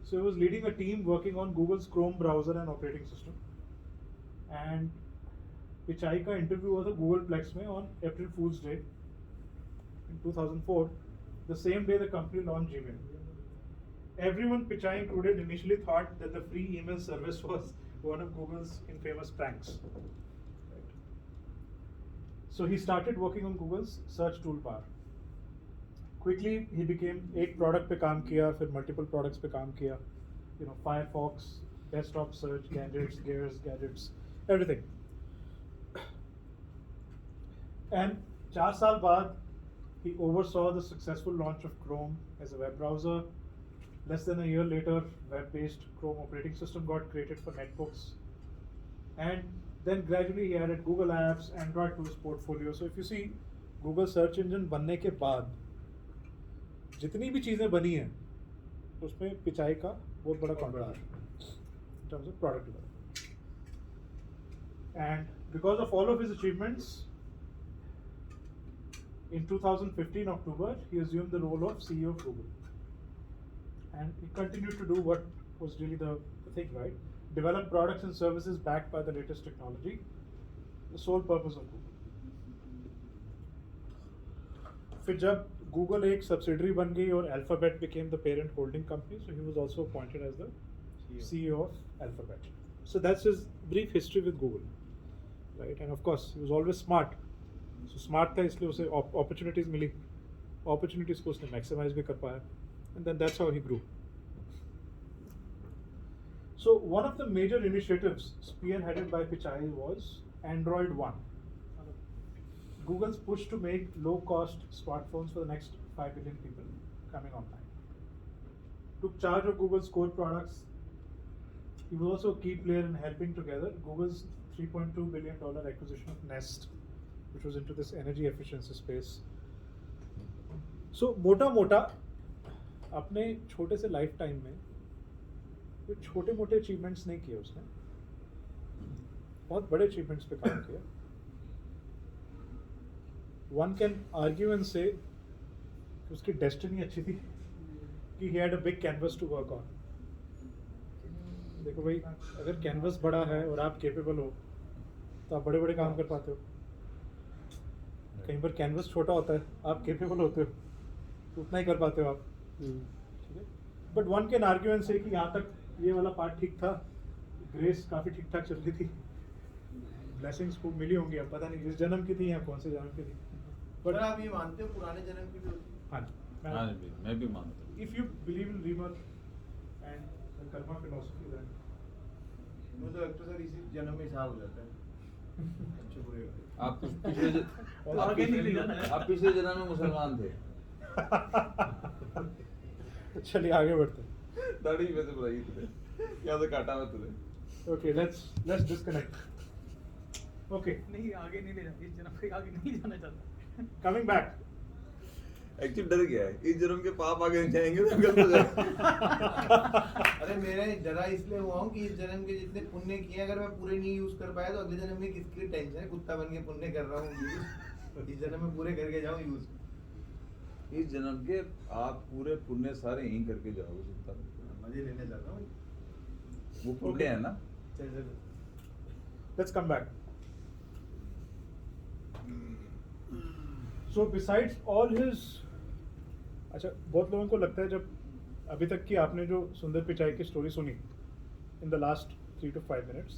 [SPEAKER 2] so he was leading a team working on Google's Chrome browser and operating system. And Pichai का interview हुआ था Google Plex में on April Fool's Day in 2004, the same day the company launched Gmail. Everyone, Pichai included, initially thought that the free email service was one of Google's infamous pranks. Right. So he started working on Google's search toolbar. Quickly he became एक product पे काम किया, फिर multiple products पे काम किया. You know, Firefox, desktop search, gadgets, gears, gadgets, everything. And 4 साल बाद he oversaw the successful launch of Chrome as a web browser. Less than a year later, web-based Chrome operating system got created for netbooks. And then gradually he added Google Apps, Android to his portfolio. So if you see, Google search engine बनने के बाद जितनी भी चीज़ें बनी हैं, उसमें पिचाई का बहुत बड़ा contribution in terms of product development. And because of all of his achievements, in 2015 October, he assumed the role of CEO of Google. And he continued to do what was really the thing, right? Develop products and services backed by the latest technology, the sole purpose of Google. फिर जब Google एक subsidiary बन गई और Alphabet became the parent holding company, so he was also appointed as the CEO of Alphabet. So that's his brief history with Google, right? And of course, he was always smart. So smart था इसलिए उसे opportunities मिली, opportunities को उसने maximize भी कर पाया. And then that's how he grew. So one of the major initiatives spearheaded by Pichai was Android One, Google's push to make low-cost smartphones for the next 5 billion people coming online. Took charge of Google's core products. He was also a key player in helping together Google's $3.2 billion acquisition of Nest, which was into this energy efficiency space. So मोटा अपने छोटे से life time में कोई छोटे मोटे achievements नहीं किए उसने, बहुत बड़े अचीवमेंट्स पे काम किया. वन कैन आर्ग्यू एंड से उसकी डेस्टिनी अच्छी थी कि he had a big canvas to work on. देखो भाई, अगर कैनवस बड़ा है और आप केपेबल हो तो आप बड़े बड़े काम कर पाते हो. कहीं पर कैनवस छोटा होता है, आप केपेबल होते हो तो उतना ही कर पाते हो आप. ठीक है, but one can argue and say कि यहाँ तक ये वाला पार्ट ठीक था, ग्रेस काफ़ी ठीक ठाक चल रही थी, ब्लेसिंग्स खूब मिली होंगी, अब पता नहीं इस जन्म की थी या कौन से जन्म की थी.
[SPEAKER 1] बट आप ये मानते हो पुराने जन्म की भी होती है?
[SPEAKER 2] हाँ,
[SPEAKER 4] मैं भी मानता हूँ.
[SPEAKER 2] If you believe in rebirth and the karma philosophy, then
[SPEAKER 1] वो तो एक्टर सर इसी जन्म में हिसाब हो जाता है अच्छे बुरे का.
[SPEAKER 4] आप पिछले जन्म में मुसलमान थे.
[SPEAKER 2] चलिए आगे बढ़ते हैं.
[SPEAKER 4] दाढ़ी वैसे बुराई तुझे, यहाँ से काटा मैं तुझे.
[SPEAKER 2] Okay, let's disconnect. ओके,
[SPEAKER 9] नहीं आगे नहीं ले जाना, इस जन्म से आगे नहीं जाना चाहता.
[SPEAKER 2] coming back.
[SPEAKER 4] एक्चुअली डर गया है इस जन्म के पाप आगे नहीं जाएंगे तो गलत हो जाएगा।
[SPEAKER 1] अरे मेरा डरा इसलिए हुआ हूँ कि इस जन्म के जितने पुण्य किए अगर मैं पूरे नहीं यूज कर पाया तो अगले जन्म में किसकी टेंशन है, कुत्ता बन के पुण्य कर रहा हूँ इस जन्म में पूरे करके जाऊँ यूज।
[SPEAKER 4] इस जन्म के आप पूरे पुण्य सारे यहीं करके जाओगे चिंता मत करो।
[SPEAKER 1] मजे लेने जाता हूँ।
[SPEAKER 4] वो पुण्य है ना।
[SPEAKER 1] चल चल
[SPEAKER 2] Let's come back. So besides all his, अच्छा बहुत लोगों को लगता है जब अभी तक की आपने जो सुंदर पिचाई की स्टोरी सुनी in the last 3 to 5 minutes,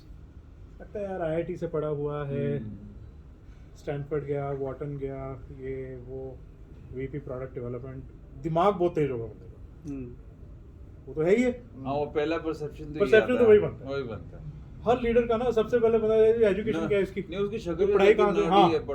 [SPEAKER 2] लगता है यार IIT से पढ़ा हुआ है, स्टैनफोर्ड गया, वॉटन गया, ये वो VP प्रोडक्ट डेवलपमेंट, दिमाग बहुत तेज होगा बंदे का, वो तो है ही है।
[SPEAKER 4] हाँ वो पहला परसेप्शन
[SPEAKER 2] Perception तो वही बनता है।
[SPEAKER 4] वही बनता है।
[SPEAKER 2] हर लीडर का ना सबसे पहले पता है एजुकेशन क्या है इसकी,
[SPEAKER 4] नहीं उसकी
[SPEAKER 2] तो
[SPEAKER 4] शक्ल
[SPEAKER 2] पढ़ाई कहाँ से, हाँ